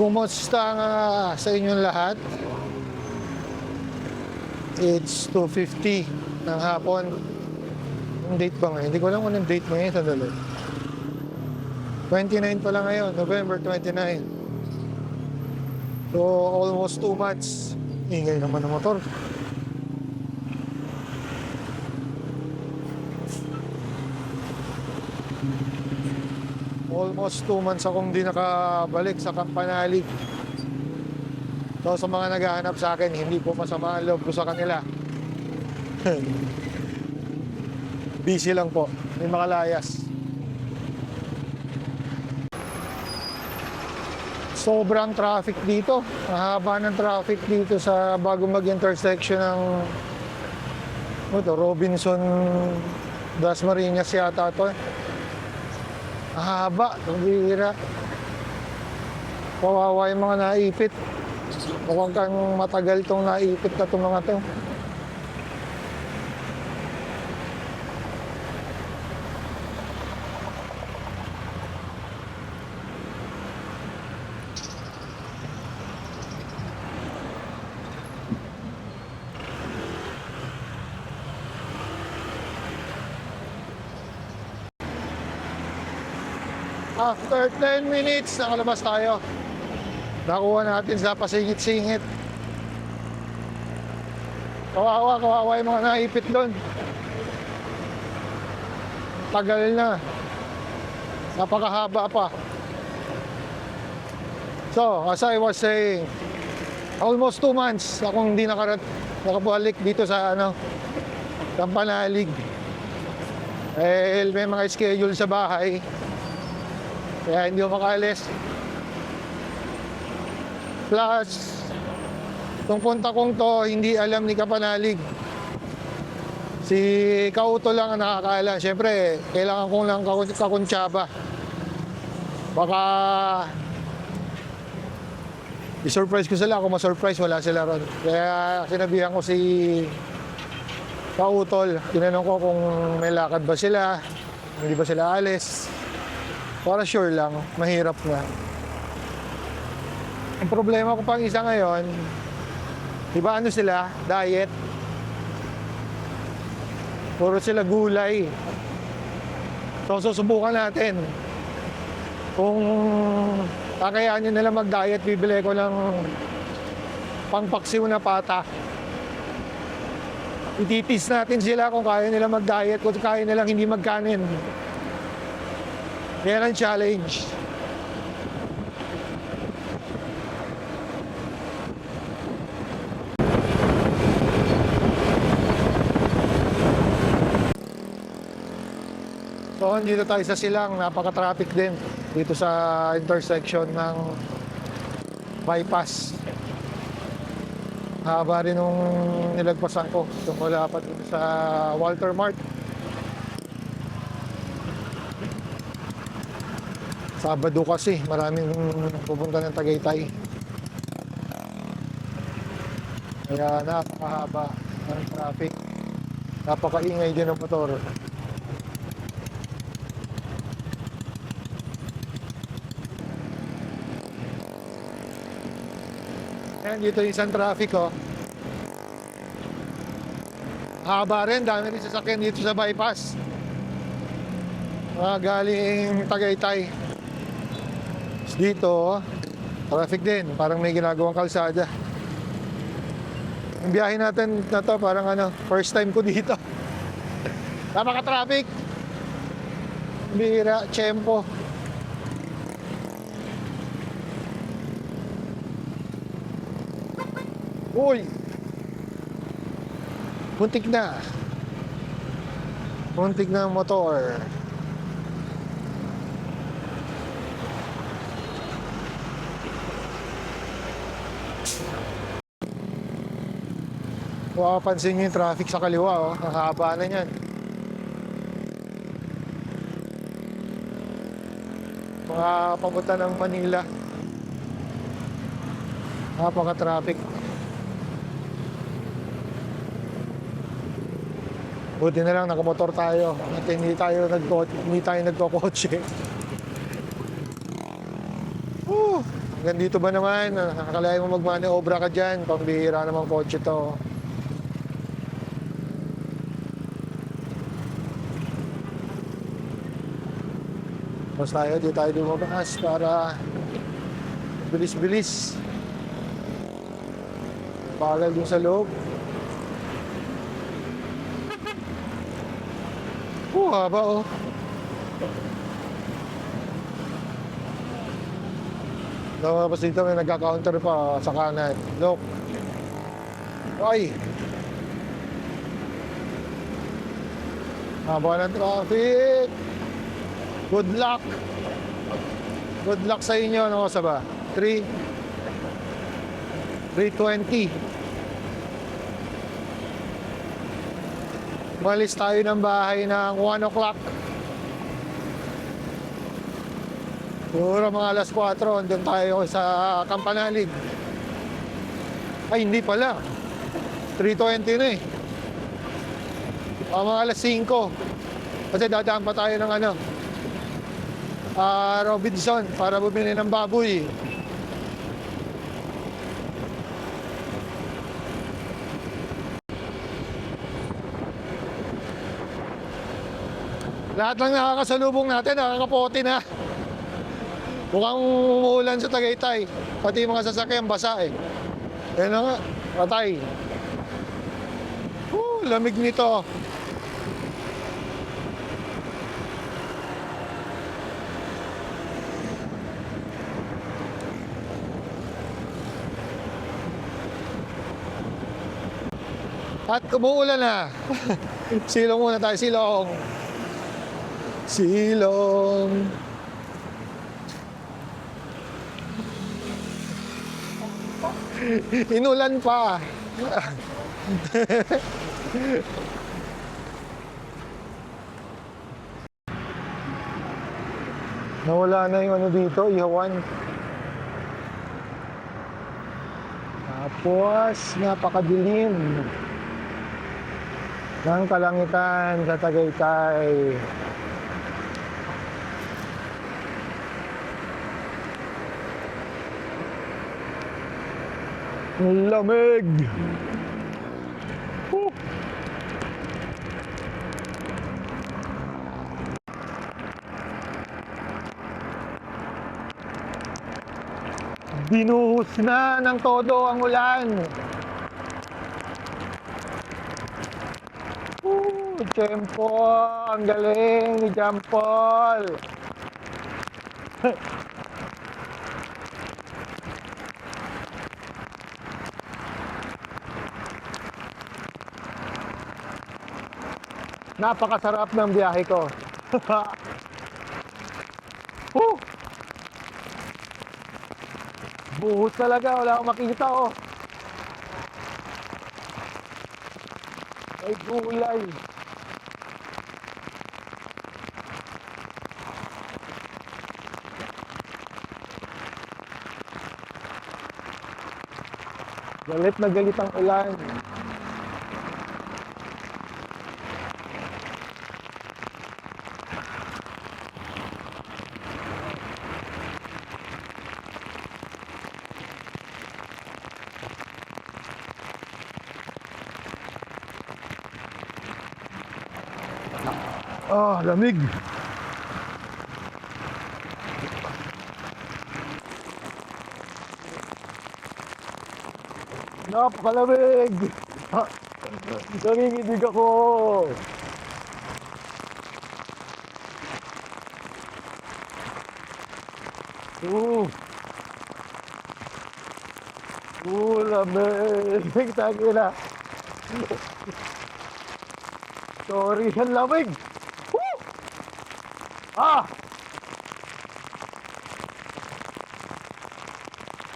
Kumusta nga sa inyong lahat? It's 2:50 ng hapon. Yung date ba ngayon? Hindi ko alam kung anong date ngayon. Sandali. 29 pa lang ngayon, November 29. So, almost 2 months. Ingay naman ng motor. Almost 2 months akong di nakabalik sa Campanali. So sa mga naghahanap sa akin, hindi po masama ang loob ko sa kanila. Busy lang po, may makalayas. Sobrang traffic dito. Mahaba ng traffic dito sa bago mag-intersection ng Robinson Dasmariñas yata ito. Haba, bihira. Kawawa yung mga naipit. Mukhang kang matagal itong naipit na itong mga ito. After 10 minutes, nakalabas tayo. Nakuha natin sa pasingit-singit. Kawawa yung mga naipit doon. Tagal na. Napakahaba pa. So, as I was saying, almost 2 months akong hindi nakabalik dito sa Campanalig. May mga schedule sa bahay. Kaya hindi ako makaalis. Plus, itong punta kong to, hindi alam ni Campanali. Si Kauto lang ang nakakaalam. Siyempre, kailangan kong lang kakuntsaba. Baka i-surprise ko sila. Kung ma-surprise, wala sila ron. Kaya sinabihan ko si Kautol. Tinanong ko kung may lakad ba sila, hindi ba sila alis. Para sure lang, mahirap na. Ang problema ko pang isa ngayon, diba sila? Diet. Puro sila gulay. So, susubukan natin. Kung kakayanin nila mag-diet, bibili ko ng pangpaksiw na pata. Ititis natin sila kung kaya nila mag-diet, kung kaya nilang hindi magkanin. Yan ang challenge. So, dito tayo sa Silang. Napaka-traffic din dito sa intersection ng bypass. Haba rin nung nilagpasan ko. Tumula pa dito sa Walter Mart. Sabado kasi, maraming pupunta ng Tagaytay. Kaya napakahaba ng traffic. Napakaingay din ng motor. Ayan, dito yung isang traffic, oh. Haba rin, dami rin sasakyan dito sa bypass. Galing Tagaytay. Dito, traffic din. Parang may ginagawang kalsada. Yung biyahe natin na to, parang first time ko dito. Napaka-traffic. Bihira, tiyempo. Uy! Muntik na. Muntik na ang motor. Mapapansin nyo yung traffic sa kaliwa, oh. Ang haba na yan. Mga papunta ng Manila. Napaka-traffic. Buti na lang nakamotor tayo at hindi tayo nagkokotse. Hanggang dito ba naman? Nakakalain mo magmaniobra ka dyan. Pambihira namang kotse to. Tapos tayo, di tayo lumabas para bilis-bilis. Bagal dun sa loob. Haba oh. Tapos dito may nagka-counter pa sa kanan. Look. Ay! Haba ng traffic. Good luck. Good luck sa inyo. Ano sa ba? 3:20. Malis tayo ng bahay ng 1 o'clock. Siguro mga alas 4, andun tayo sa Campanalig. Ay, hindi pala. 3:20 na eh. Mga alas 5. Kasi dadaan pa tayo ng Robinson para bumili ng baboy. Lahat ng nakakasalubong natin, nakakapote na. Mukhang umuulan sa Tagaytay. Pati mga sasakyan basa eh. Yan na nga, patay. Lamig nito. At umuulan na. Silong muna tayo, silong. Silong. Inulan pa. Nawala na yung dito, ihawan. Tapos, napakadilim ng kalangitan sa Tagaytay. Lamig! Binuhos na ng todo ang ulan. Tiyempo, ang galing ni Jampol. Napakasarap ng biyahe ko. Buhos talaga, wala akong makikita oh. Ay gulay. Galit na galit ang ulan. Lamig. Napakalamig. Nanginginig ako. Lamig. Tangina. Sorry, ang lamig.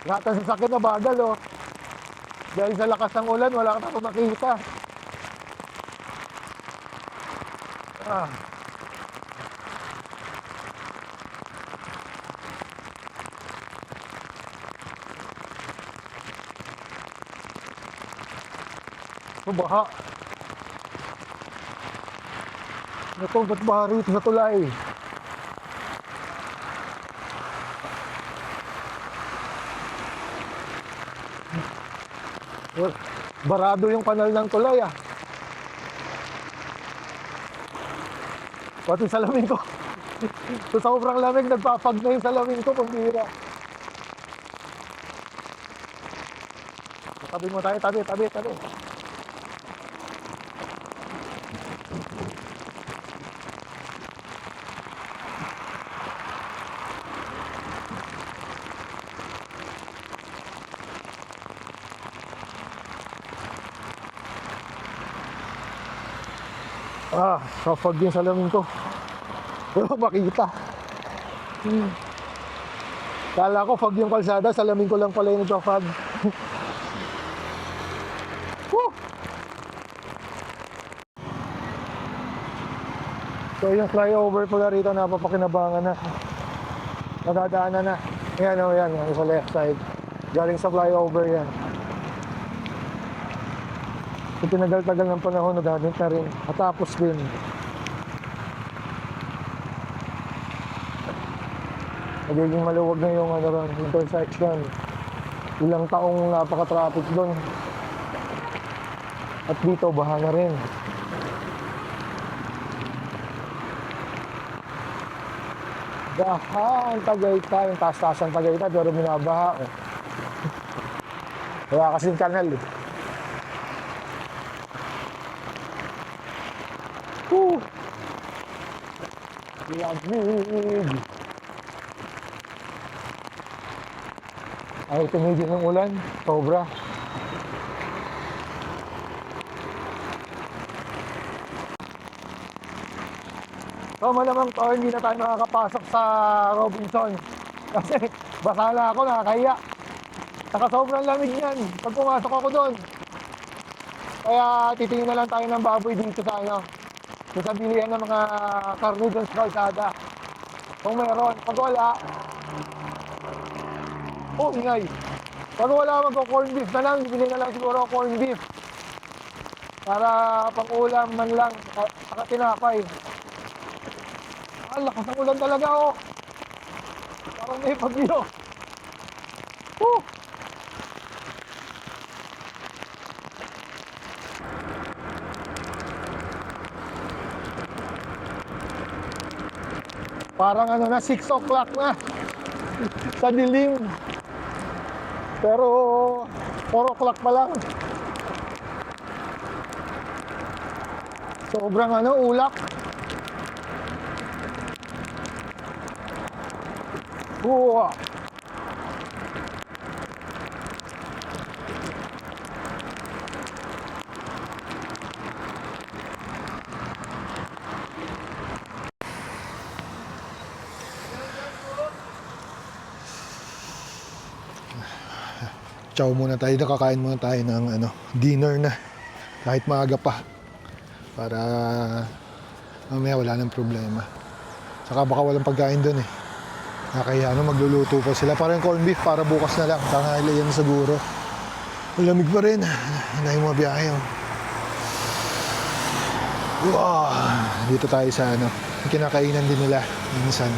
Lahat ng sasakyan na bagal oh. Dahil sa lakas ng ulan, wala ka na makikita. Baha. Ito, ba't baha rito sa tulay? Barado yung kanal ng tulay ah. Pati salamin ko. So sobrang lamig, nagpapag na yung salamin ko, pambira. Tabi mo tayo, tabi. Kapag yung salamin ko. Wala makita. Kala ko fog yung kalsada, salamin ko lang pala yung nagpa-fog. So yung flyover pala rito, napapakinabangan na. Nadadaanan na. Yan o, yan sa left side. Galing sa flyover yan. So tinagal-tagal ng panahon, nadadit na rin. At tapos din. Nagiging maluwag na yung intersection. Ilang taong napaka-traffic doon. At dito, baha na rin. Baha ang Tagaytay, yung taas-taas ang Tagaytay, pero binabaha. Wala kasing kanal eh. Lamig! Ay, tumigil ng ulan. Sobra. So malamang to, hindi na tayo makakapasok sa Robinson. Kasi basa na ako, nakakahiya. Saka sobrang lamig yan pag pumasok ako doon. Kaya titingin na lang tayo ng baboy dito sa sa bilihan ng mga karne doon sa kalsada. Kung meron, pag wala, ingay. Pag wala, mag-corn beef na lang. Bibili na lang siguro corn beef. Para pang-ulam man lang. Saka tinapay. Ang lakas ng ulan talaga oh. Parang may pagyo. Parang na 6 o'clock na. Sa dilim. Pero 4 o'clock pa lang. Sobrang ulak. Chow muna tayo, nakakain muna tayo ng dinner na kahit maaga pa para mamaya wala nang problema. Saka baka walang pagkain doon eh. Kaya magluluto pa sila. Parang corned beef para bukas na lang. Tanghali yan siguro. Malamig pa rin. Hindi yung mga biyahe. Wow! Dito tayo sa kinakainan din nila minsan.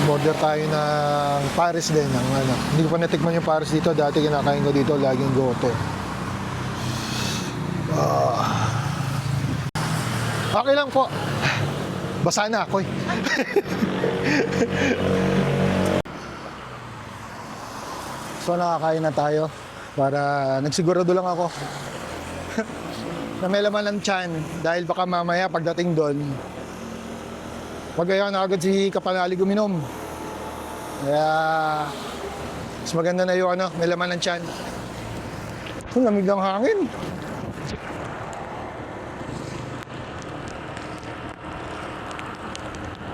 Order tayo ng Paris din. Hindi ko pa natikman yung Paris dito. Dati kinakain ko dito. Laging goto. Okay lang po. Basa na ako eh. So nakakain na tayo. Para nagsigurado lang ako na may laman ng tiyan. Dahil baka mamaya pagdating doon magayon na agad si Kapanalig uminom. Kaya mas maganda na yung may laman ng tiyan. Ang lamig ng hangin.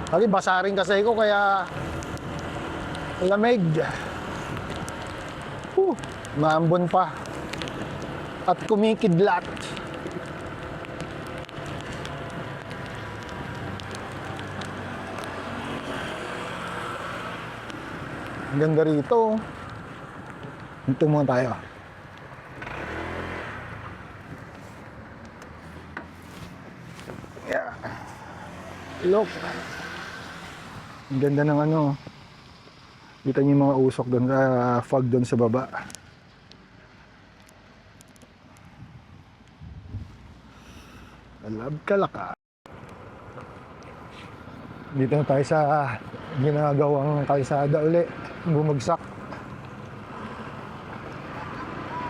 Kasi basa rin kasi ko kaya lamig. Maambon pa. At kumikidlat. Ang ganda rito. Dito muna tayo. Yeah. Look. Ang ganda ng Kita niyo yung mga usok doon, fog doon sa baba. Love Kalaka. Dito na tayo sa ginagawang kalsada uli. Bumagsak.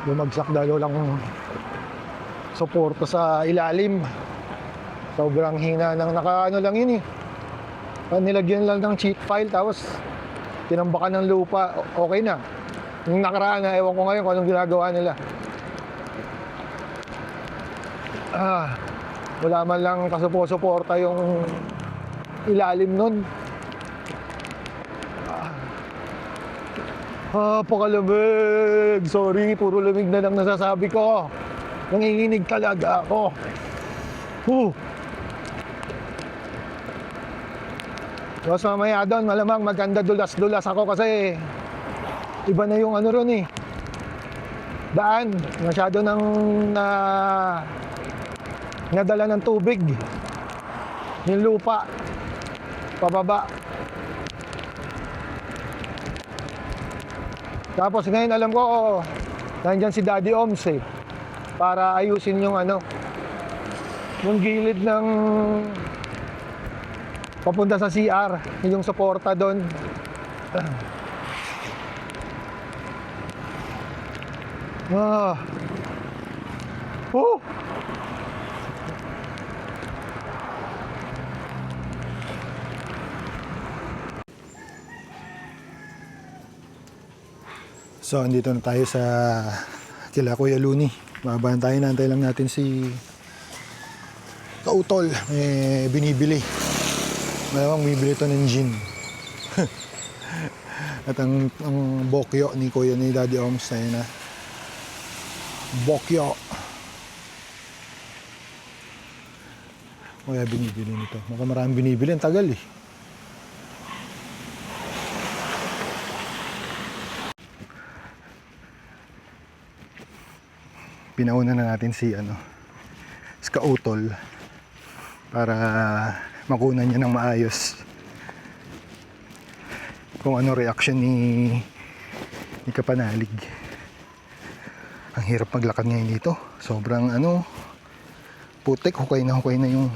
Bumagsak dahil lang suporta sa ilalim. Sobrang hina ng nakaano lang yun eh. Nilagyan lang ng cheat file tapos tinambakan ng lupa. Okay na. Yung nakaraan na, ewan ko ngayon kung anong ginagawa nila. Wala man lang kasupo-suporta yung ilalim nun. Pakalamig. Sorry, puro lamig na lang nasasabi ko. Nanginginig talaga ako. Tapos mamaya doon, malamang maganda dulas-dulas ako kasi iba na yung ano ron eh. Daan, masyado nang nadala ng tubig. Yung lupa, pababa. Tapos ngayon alam ko, nandyan si Daddy Oms eh. Para ayusin yung ano, yung gilid ng papunta sa CR, yung suporta doon. So, andito na tayo sa kila Kuya Luni. Babaan tayo, naantay lang natin si Kautol. Binibili. Malamang bibili ito ng gin. At ang bokyo ni Kuya ni Daddy Oms na bokyo. Kaya binibili nito. Mukhang maraming binibili. Ang tagal eh. Pinauna na natin si Kautol para makunan niya ng maayos kung ano reaction ni Kapanalig. Ang hirap maglakad ngayon dito. Sobrang putik, hukay na yung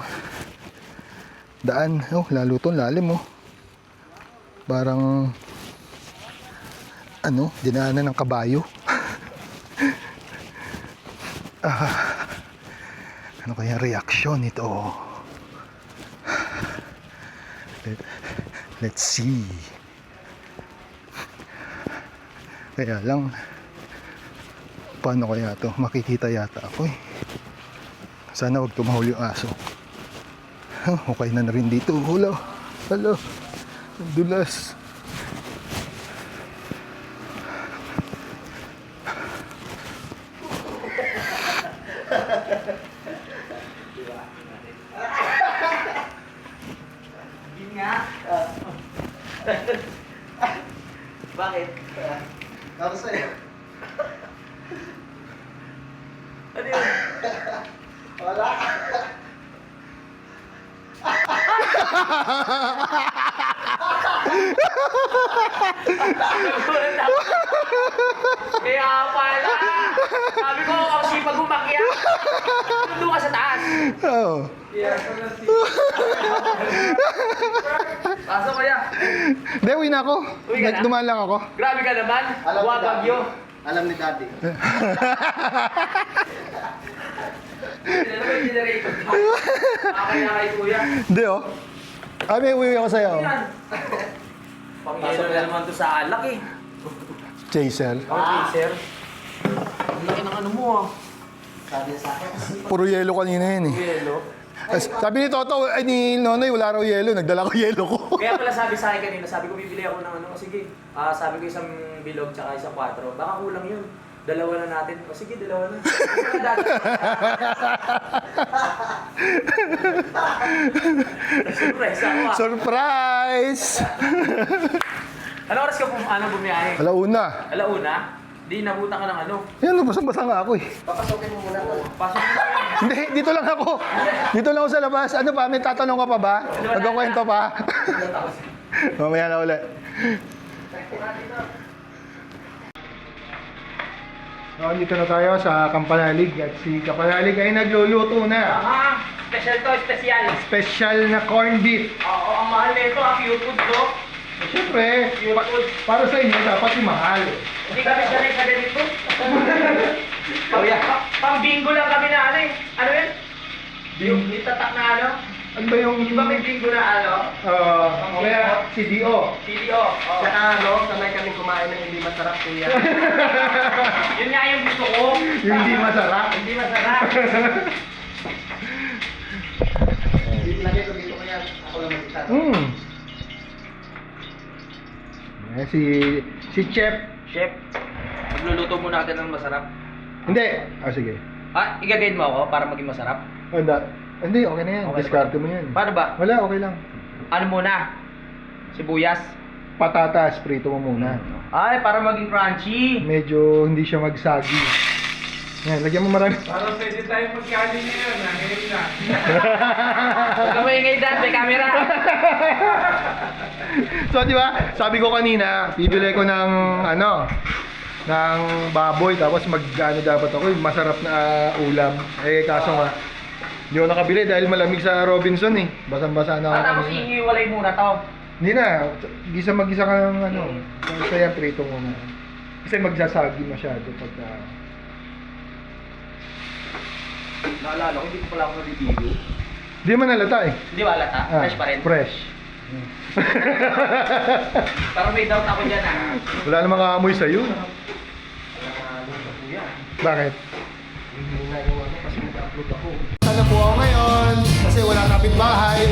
daan. Lalo to lalim Parang dinaanan ng kabayo. Ano kaya reaksyon nito? Let's see. Kaya lang, paano kaya to? Makikita yata ako eh. Sana wag tumahol yung aso. Okay na rin dito. Hula. Hello. Dulas. Bakit? Ako sa'yo. Ano yun? Wala. Kaya pala. Sabi ko, ang sipag umakyat. Nandun ka sa taas. Oo. Pasok kaya. Hindi, uwi na ako. Uwi ka na? Dumaan lang ako. Grabe ka naman. Bagyo. Alam ni Daddy. Ano ba yung generator? Kaya kay kuya. Hindi may uwi ako sa'yo. Pang-yelo na naman to sa alak eh. Chaser. Chaser. Ang laki ng ano mo Sabi sa akin. Puro yelo kanina yun eh. Yelo. Sabi ni Toto, ay ni Nonoy, wala raw yelo. Nagdala ko yelo ko. Kaya pala sabi sa akin kanina, sabi ko bibili ako ng sige. Sabi ko isang bilog tsaka isang 4. Baka kulang yun. Dalawa na natin. Sige, dalawa na. Surprise ako Surprise! Ano oras ka bumiyahe? Alauna. Alauna? Di nabutan ka ng ano? Yan, basang-basa nga ako eh. Papasokin mo muna to. Pasok mo na yun. Hindi, dito lang ako. Dito lang ako sa labas. Ano pa, may tatanong ka pa ba? Nagkukwento pa? Mamaya na ulit. So, dito na tayo sa Kampanalig at si Kampanalig ay nagluluto na. Special to, special. Special na corned beef. Oo, ang mahal nito, ang Q-food to. Siyempre, para sa inyo, dapat yung mahal. Hindi kami sanay sa ganito. Pang-bingo lang kami na ano eh. Ano yun? Yung itatak na ano? Ano ba yung... Di ba may bingo na ano? Kaya CDO. CDO. Oh. Saka sanay kami kumain ng hindi masarap kuya. Yun nga yung gusto ko. Yung hindi masarap. Hindi masarap. Lagay ko dito kuya. Ako lang mag-isa. Si Chef. Chef, magluluto muna natin ng masarap. Hindi. Sige. Ah, igagayad mo ako para maging masarap? Hindi, okay na yan. Okay Diskarte ba? mo yan. Paano ba? Wala, okay lang. Ano muna? Sibuyas? Patatas, prito mo muna. Ay, para maging crunchy. Medyo hindi siya magsagi. Yan, lagyan mo marami. Parang pwede tayo magkali ngayon, ngayon na. Huwag ka maingay dyan, may camera. So, di ba? Sabi ko kanina, bibili ko ng ng baboy tapos mag-ano dapat ako, yung masarap na ulam. Eh kaso nga, hindi ako nakabili dahil malamig sa Robinson eh. Basang-basa na ako. Tapos kanina. iiwalay muna to. Hindi na, mag-isa ka ng basta yan, prito mo na. Kasi magsasagi masyado pagka... Naalala ko, hindi ko pala ako naliligo. Hindi mo nalata eh. Hindi ba alata? Fresh pa rin. Fresh. Parang may doubt ako dyan ah. Wala namang kaamoy sa'yo. Bakit? Hindi na yung kasi nag-upload ako. Sana po ako ngayon kasi wala kapit bahay.